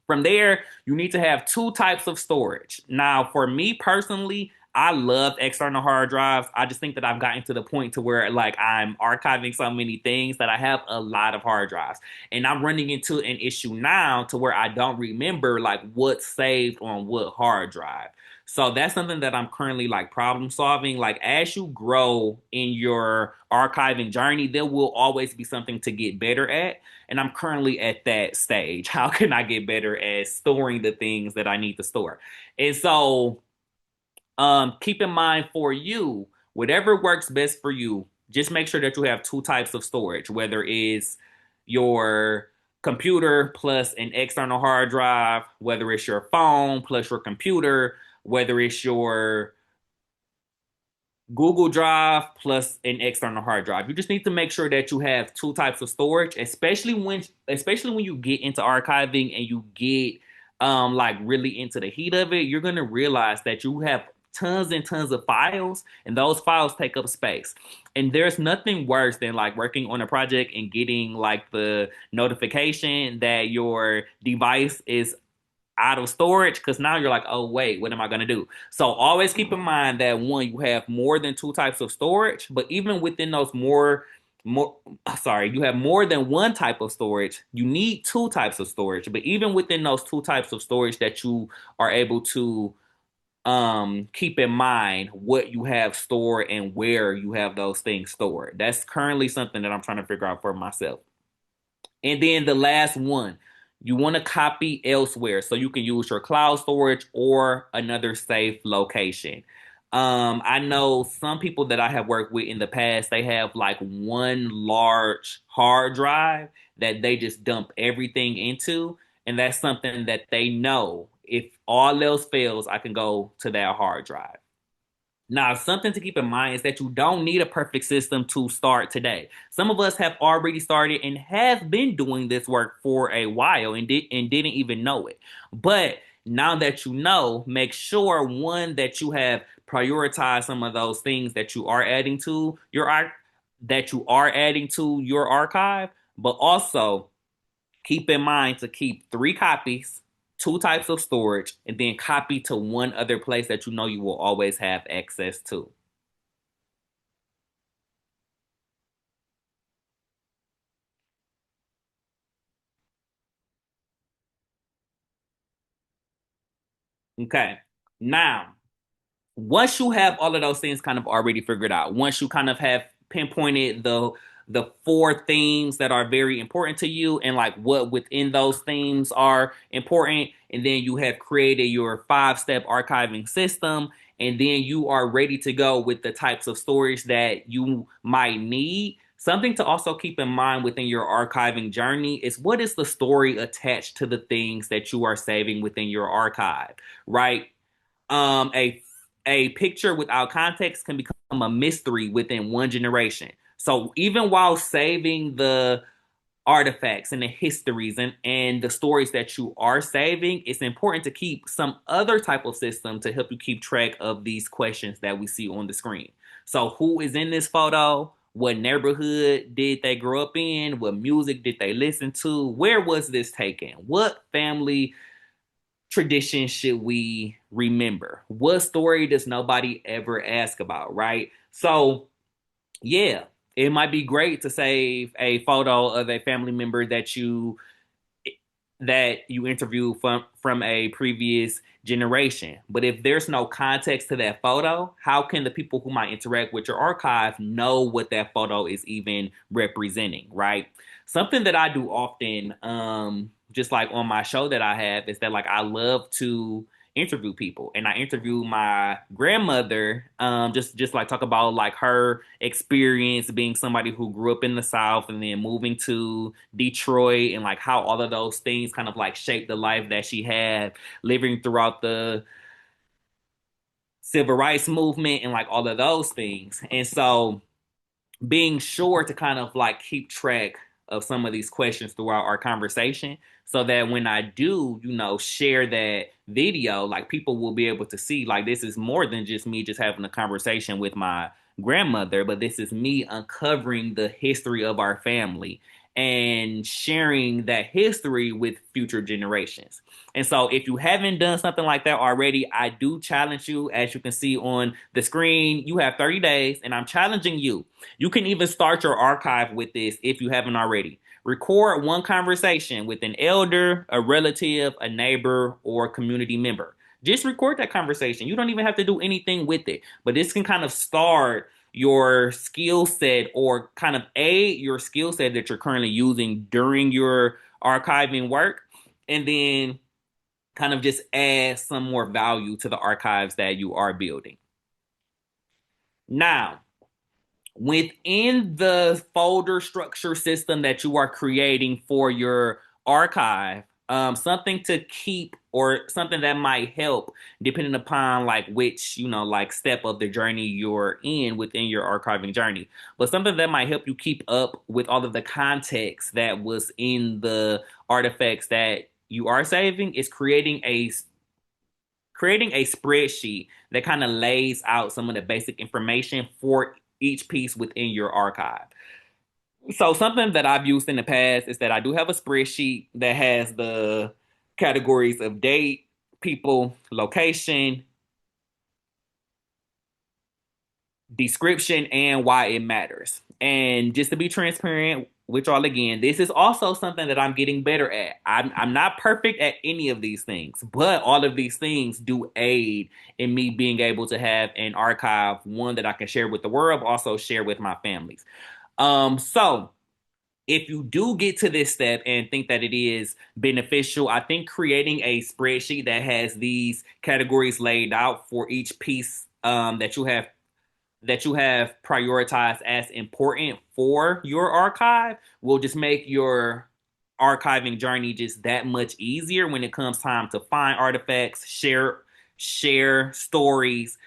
A: From there, you need to have 2 types of storage. Now, for me personally, I love external hard drives. I just think that I've gotten to the point to where like I'm archiving so many things that I have a lot of hard drives. And I'm running into an issue now to where I don't remember like what's saved on what hard drive. So that's something that I'm currently like problem solving. Like as you grow in your archiving journey, there will always be something to get better at. And I'm currently at that stage. How can I get better at storing the things that I need to store? And so keep in mind for you, whatever works best for you, just make sure that you have two types of storage, whether it's your computer plus an external hard drive, whether it's your phone plus your computer, whether it's your Google Drive plus an external hard drive. You just need to make sure that you have two types of storage, especially when you get into archiving and you get like really into the heat of it, you're gonna realize that you have tons and tons of files and those files take up space. And there's nothing worse than like working on a project and getting like the notification that your device is out of storage because now you're like, oh wait, what am I gonna do? So always keep in mind that one, you have more than two types of storage, but even within those more sorry, you have more than one type of storage, you need two types of storage. But even within those two types of storage that you are able to keep in mind what you have stored and where you have those things stored. That's currently something that I'm trying to figure out for myself. And then the last one, you want to copy elsewhere so you can use your cloud storage or another safe location. I know some people that I have worked with in the past, they have like one large hard drive that they just dump everything into. And that's something that they know if all else fails, I can go to that hard drive. Now, something to keep in mind is that you don't need a perfect system to start today. Some of us have already started and have been doing this work for a while and didn't even know it. But now that you know, make sure one that you have prioritized some of those things that you are adding to your archive, but also keep in mind to keep three copies, two types of storage, and then copy to one other place that you know you will always have access to. Okay. Now, once you have all of those things kind of already figured out, once you kind of have pinpointed the four themes that are very important to you and like what within those themes are important, and then you have created your five-step archiving system, and then you are ready to go with the types of storage that you might need. Something to also keep in mind within your archiving journey is what is the story attached to the things that you are saving within your archive, right? A picture without context can become a mystery within one generation. So even while saving the artifacts and the histories and the stories that you are saving, it's important to keep some other type of system to help you keep track of these questions that we see on the screen. So who is in this photo? What neighborhood did they grow up in? What music did they listen to? Where was this taken? What family tradition should we remember? What story does nobody ever ask about, right? So, yeah, it might be great to save a photo of a family member that you interviewed from a previous generation. But if there's no context to that photo, how can the people who might interact with your archive know what that photo is even representing, right? Something that I do often, just like on my show that I have, is that like I love to interview people, and I interview my grandmother, just like talk about like her experience being somebody who grew up in the South and then moving to Detroit, and like how all of those things kind of like shaped the life that she had living throughout the civil rights movement and like all of those things. And so being sure to kind of like keep track of some of these questions throughout our conversation so that when I do, share that video, like people will be able to see like this is more than just me just having a conversation with my grandmother, but this is me uncovering the history of our family and sharing that history with future generations. And so, if you haven't done something like that already, I do challenge you. As you can see on the screen, you have 30 days, and I'm challenging you. You can even start your archive with this if you haven't already. Record one conversation with an elder, a relative, a neighbor, or a community member. Just record that conversation. You don't even have to do anything with it, but this can kind of start your skill set or kind of aid your skill set that you're currently using during your archiving work, and then kind of just add some more value to the archives that you are building. Now, within the folder structure system that you are creating for your archive, something to keep or something that might help depending upon like which, like step of the journey you're in within your archiving journey. But something that might help you keep up with all of the context that was in the artifacts that you are saving is creating a spreadsheet that kind of lays out some of the basic information for each piece within your archive. So something that I've used in the past is that I do have a spreadsheet that has the categories of date, people, location, description, and why it matters. And just to be transparent with y'all again, this is also something that I'm getting better at. I'm not perfect at any of these things, but all of these things do aid in me being able to have an archive, one that I can share with the world, also share with my families. So if you do get to this step and think that it is beneficial, I think creating a spreadsheet that has these categories laid out for each piece that you have prioritized as important for your archive will just make your archiving journey just that much easier when it comes time to find artifacts, share stories,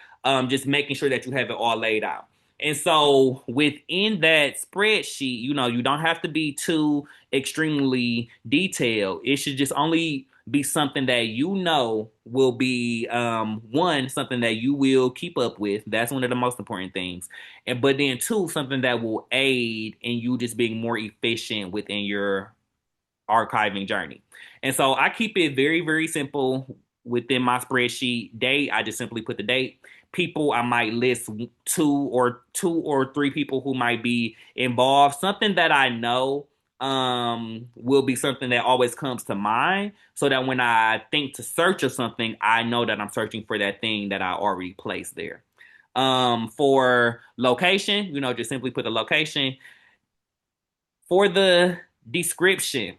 A: just making sure that you have it all laid out. And so within that spreadsheet, you don't have to be too extremely detailed. It should just only be something that will be one, something that you will keep up with. That's one of the most important things. And but then two, something that will aid in you just being more efficient within your archiving journey. And so I keep it very, very simple within my spreadsheet. Date, I just simply put the date. People, I might list two or three people who might be involved. Something that I know will be something that always comes to mind so that when I think to search or something, I know that I'm searching for that thing that I already placed there. For location, just simply put the location. For the description,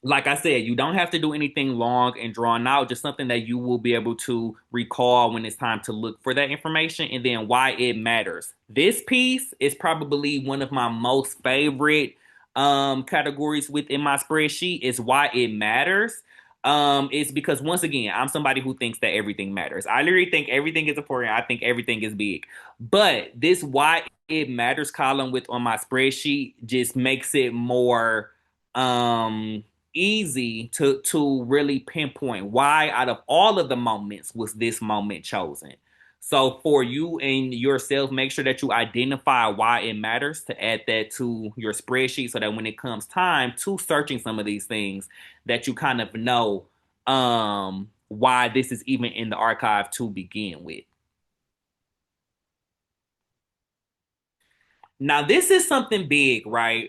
A: like I said, you don't have to do anything long and drawn out, just something that you will be able to recall when it's time to look for that information, and then why it matters. This piece is probably one of my most favorite categories within my spreadsheet is why it matters. It's because once again, I'm somebody who thinks that everything matters. I literally think everything is important. I think everything is big. But this why it matters column with on my spreadsheet just makes it more easy to really pinpoint why out of all of the moments was this moment chosen. So for you and yourself, make sure that you identify why it matters to add that to your spreadsheet so that when it comes time to searching some of these things, that you kind of know why this is even in the archive to begin with. Now, this is something big, right?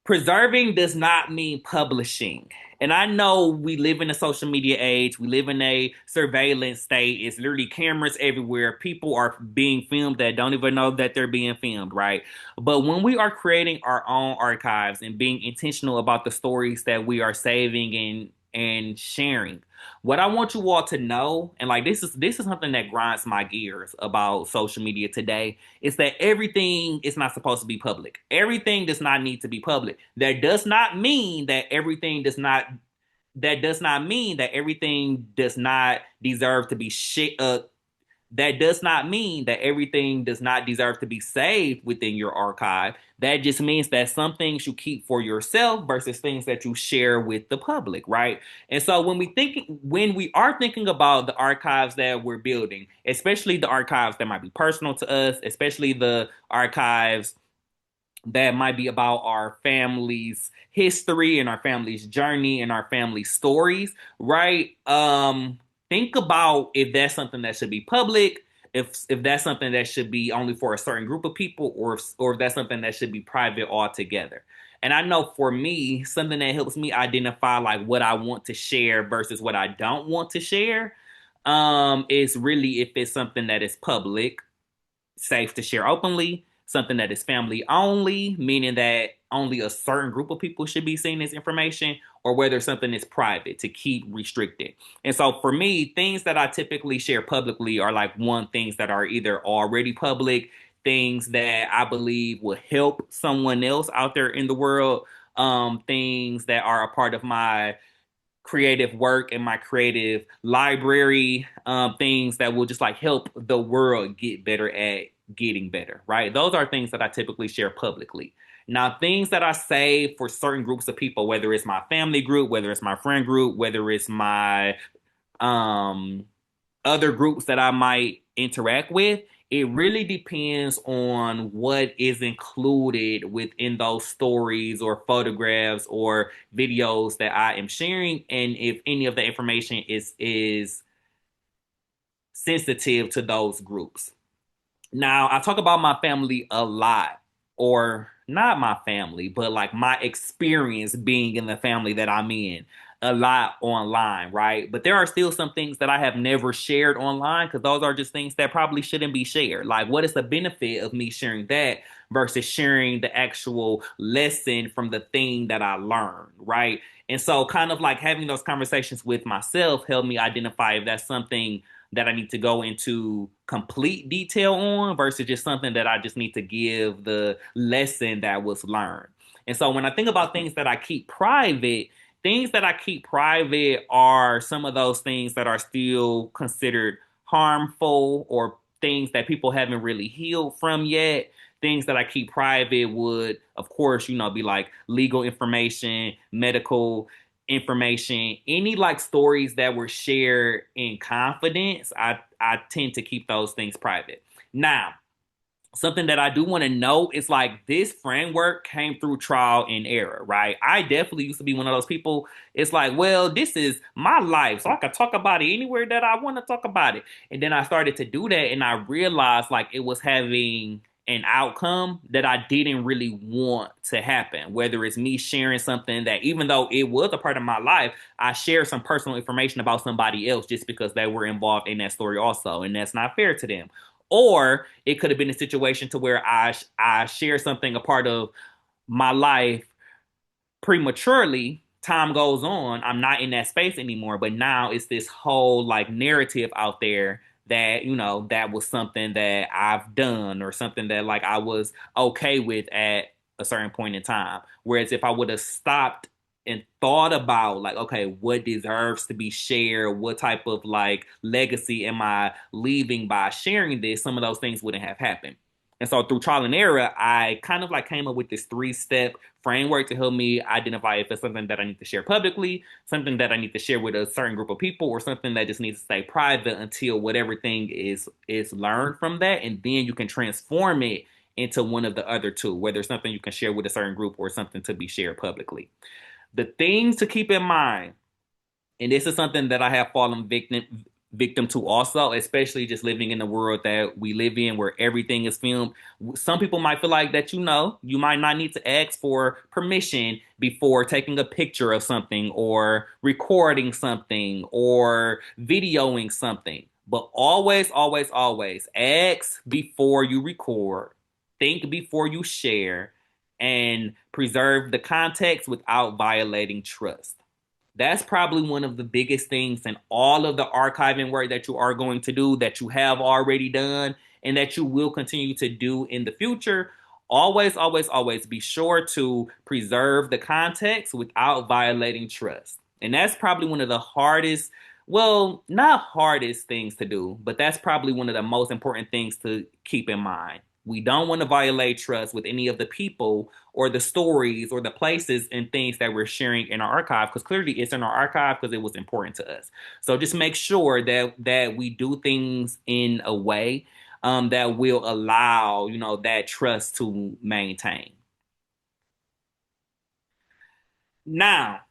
A: Preserving does not mean publishing. And I know we live in a social media age. We live in a surveillance state. It's literally cameras everywhere. People are being filmed that don't even know that they're being filmed, right? But when we are creating our own archives and being intentional about the stories that we are saving and sharing, what I want you all to know, and like this is something that grinds my gears about social media today, is that everything is not supposed to be public. Everything does not need to be public. That does not mean that everything does not deserve to be that does not mean that everything does not deserve to be saved within your archive. That just means that some things you keep for yourself versus things that you share with the public, right? And so when we are thinking about the archives that we're building, especially the archives that might be personal to us, especially the archives that might be about our family's history and our family's journey and our family stories, right? Think about if that's something that should be public, if that's something that should be only for a certain group of people, or if that's something that should be private altogether. And I know for me, something that helps me identify like what I want to share versus what I don't want to share, is really if it's something that is public, safe to share openly, something that is family only, meaning that only a certain group of people should be seeing this information, or whether something is private to keep restricted. And so for me, things that I typically share publicly are like one, things that are either already public, things that I believe will help someone else out there in the world, things that are a part of my creative work and my creative library, things that will just like help the world get better at getting better, right? Those are things that I typically share publicly. Now, things that I say for certain groups of people, whether it's my family group, whether it's my friend group, whether it's my um other groups that I might interact with, it really depends on what is included within those stories or photographs or videos that I am sharing, and if any of the information is sensitive to those groups. Now, I talk about my family a lot, or not my family, but like my experience being in the family that I'm in a lot online, right? But there are still some things that I have never shared online because those are just things that probably shouldn't be shared. Like, what is the benefit of me sharing that versus sharing the actual lesson from the thing that I learned, right? And so, kind of like having those conversations with myself helped me identify if that's something that I need to go into complete detail on versus just something that I just need to give the lesson that was learned. And so when I think about things that I keep private are some of those things that are still considered harmful or things that people haven't really healed from yet. Things that I keep private would, of course, be like legal information, medical information, any like stories that were shared in confidence. I tend to keep those things private. Now, something that I do want to know is like this framework came through trial and error, right? I definitely used to be one of those people. It's like, well, this is my life, so I can talk about it anywhere that I want to talk about it. And then I started to do that, and I realized like it was having an outcome that I didn't really want to happen. Whether it's me sharing something that, even though it was a part of my life, I share some personal information about somebody else just because they were involved in that story also, and that's not fair to them. Or it could have been a situation to where I share something a part of my life prematurely. Time goes on, I'm not in that space anymore, but now it's this whole like narrative out there that that was something that I've done or something that like I was okay with at a certain point in time. Whereas if I would have stopped and thought about like, okay, what deserves to be shared, what type of like legacy am I leaving by sharing this, some of those things wouldn't have happened. And so through trial and error, I kind of like came up with this three-step framework to help me identify if it's something that I need to share publicly, something that I need to share with a certain group of people, or something that just needs to stay private until whatever thing is learned from that, and then you can transform it into one of the other two, whether it's something you can share with a certain group or something to be shared publicly. The things to keep in mind, and this is something that I have fallen victim to also, especially just living in the world that we live in where everything is filmed. Some people might feel like that, you might not need to ask for permission before taking a picture of something or recording something or videoing something. But always, always, always ask before you record, think before you share, and preserve the context without violating trust. That's probably one of the biggest things in all of the archiving work that you are going to do, that you have already done, and that you will continue to do in the future. Always, always, always be sure to preserve the context without violating trust. And that's probably one of the hardest, well, not hardest things to do, but that's probably one of the most important things to keep in mind. We don't want to violate trust with any of the people or the stories or the places and things that we're sharing in our archive, because clearly it's in our archive because it was important to us. So just make sure that we do things in a way that will allow that trust to maintain. Now,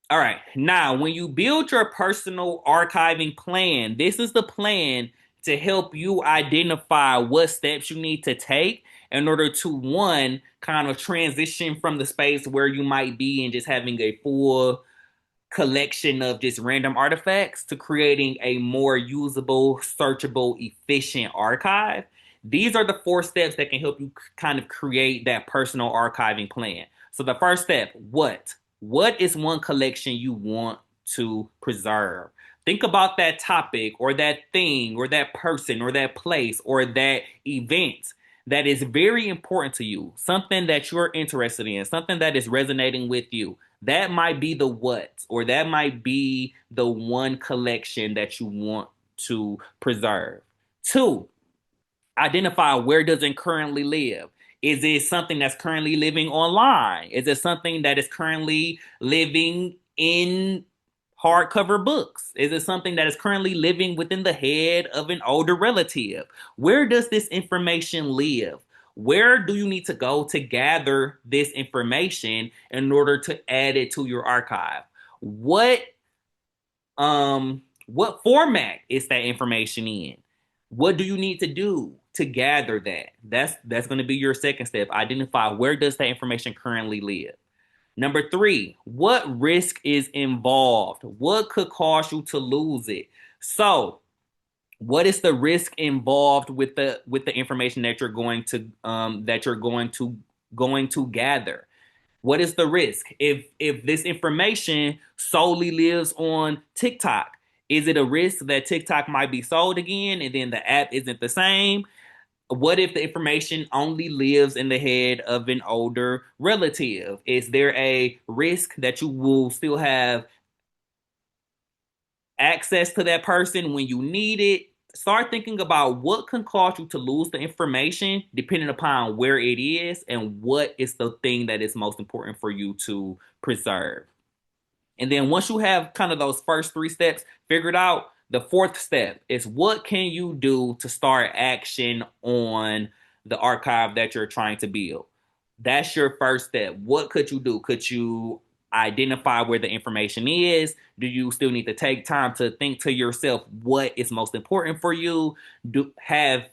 A: all right. Now, when you build your personal archiving plan, this is the plan to help you identify what steps you need to take in order to, one, kind of transition from the space where you might be and just having a full collection of just random artifacts to creating a more usable, searchable, efficient archive. These are the four steps that can help you kind of create that personal archiving plan. So the first step, what? What is one collection you want to preserve? Think about that topic or that thing or that person or that place or that event that is very important to you, something that you're interested in, something that is resonating with you. That might be the what, or that might be the one collection that you want to preserve. Two, identify where does it currently live. Is it something that's currently living online? Is it something that is currently living in hardcover books? Is it something that is currently living within the head of an older relative? Where does this information live? Where do you need to go to gather this information in order to add it to your archive? What format is that information in? What do you need to do to gather that? That's going to be your second step. Identify where does that information currently live. Number three, what risk is involved? What could cause you to lose it? So, what is the risk involved with the information that you're going to gather? What is the risk? If this information solely lives on TikTok, is it a risk that TikTok might be sold again and then the app isn't the same? What if the information only lives in the head of an older relative? Is there a risk that you will still have access to that person when you need it? Start thinking about what can cause you to lose the information depending upon where it is and what is the thing that is most important for you to preserve. And then once you have kind of those first three steps figured out, the fourth step is what can you do to start action on the archive that you're trying to build? That's your first step. What could you do? Could you identify where the information is? Do you still need to take time to think to yourself what is most important for you? Do have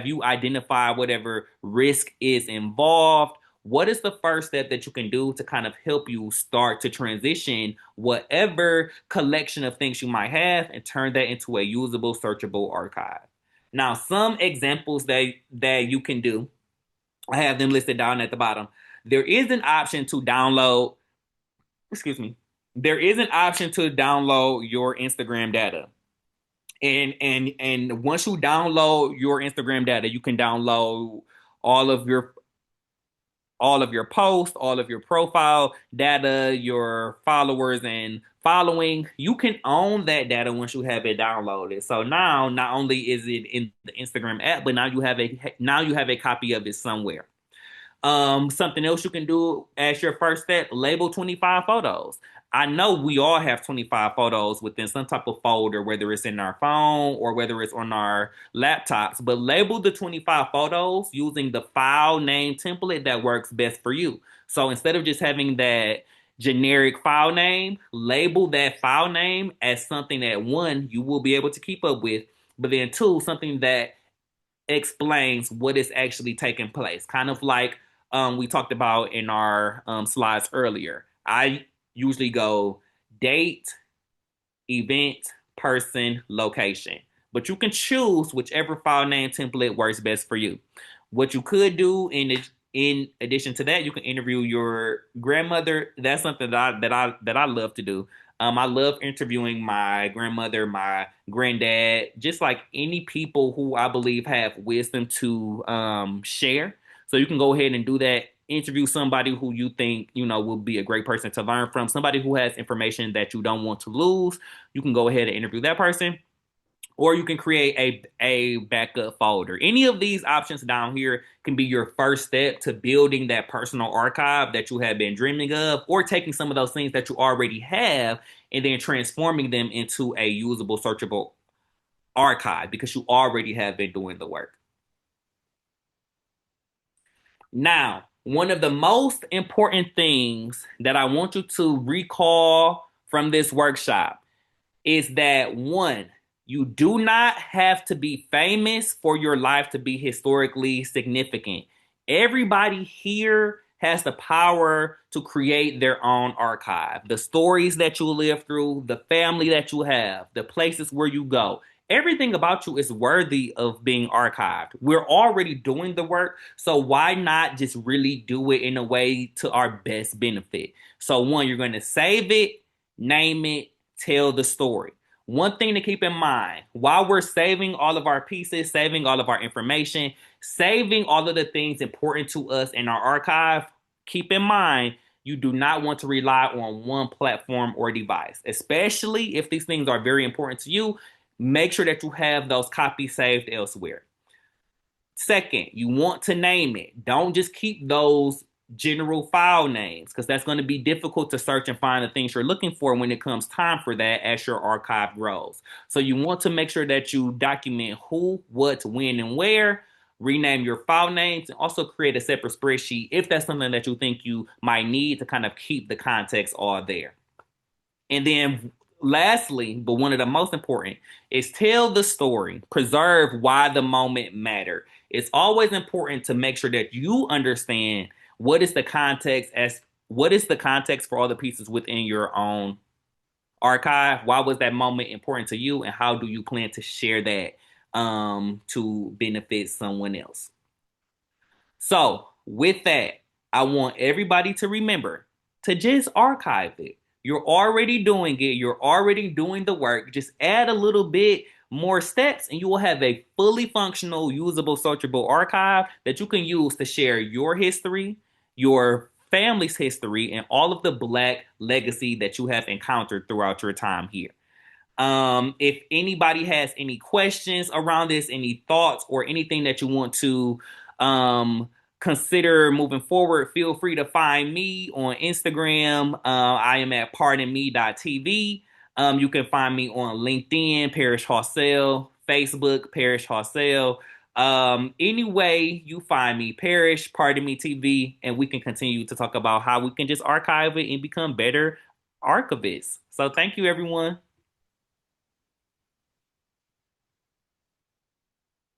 A: you identified whatever risk is involved? What is the first step that you can do to kind of help you start to transition whatever collection of things you might have and turn that into a usable, searchable archive? Now, some examples that you can do, I have them listed down at the bottom. There is an option to download, excuse me, there is an option to download your Instagram data. And once you download your Instagram data, you can download all of your all of your posts, all of your profile data, your followers and following. You can own that data once you have it downloaded. So now not only is it in the Instagram app, but now you have a copy of it somewhere. Something else you can do as your first step, label 25 photos. I know we all have 25 photos within some type of folder, whether it's in our phone or whether it's on our laptops, but label the 25 photos using the file name template that works best for you. So instead of just having that generic file name, label that file name as something that, one, you will be able to keep up with, but then two, something that explains what is actually taking place. Kind of like we talked about in our slides earlier. I usually go date, event, person, location. But you can choose whichever file name template works best for you. What you could do in addition to that, you can interview your grandmother. That's something that I love to do. I love interviewing my grandmother, my granddad, just like any people who I believe have wisdom to share. So you can go ahead and do that. Interview somebody who you think will be a great person to learn from. Somebody who has information that you don't want to lose. You can go ahead and interview that person, or you can create a backup folder. Any of these options down here can be your first step to building that personal archive that you have been dreaming of, or taking some of those things that you already have and then transforming them into a usable, searchable archive because you already have been doing the work. Now, One of the most important things that I want you to recall from this workshop is that one, you do not have to be famous for your life to be historically significant. Everybody here has the power to create their own archive. The stories that you live through, the family that you have, the places where you go. Everything about you is worthy of being archived. We're already doing the work, so why not just really do it in a way to our best benefit? So, one, you're going to save it, name it, tell the story. One thing to keep in mind while we're saving all of our pieces, saving all of our information, saving all of the things important to us in our archive, keep in mind you do not want to rely on one platform or device, especially if these things are very important to you. Make sure that you have those copies saved elsewhere. Second, you want to name it. Don't just keep those general file names because that's going to be difficult to search and find the things you're looking for when it comes time for that as your archive grows. So you want to make sure that you document who, what, when, and where, rename your file names, and also create a separate spreadsheet if that's something that you think you might need to kind of keep the context all there. And then lastly, but one of the most important, is tell the story. Preserve why the moment mattered. It's always important to make sure that you understand what is the context for all the pieces within your own archive. Why was that moment important to you, and how do you plan to share that to benefit someone else? So, with that, I want everybody to remember to just archive it. You're already doing it, you're already doing the work. Just add a little bit more steps, and you will have a fully functional, usable, searchable archive that you can use to share your history, your family's history, and all of the Black legacy that you have encountered throughout your time here. If anybody has any questions around this, any thoughts, or anything that you want to consider moving forward, feel free to find me on Instagram. I am at pardonme.tv. You can find me on LinkedIn, Parish Harcel, Facebook, Parish Harcel. Anyway, you find me, Parish, Pardon Me TV, and we can continue to talk about how we can just archive it and become better archivists. So thank you, everyone.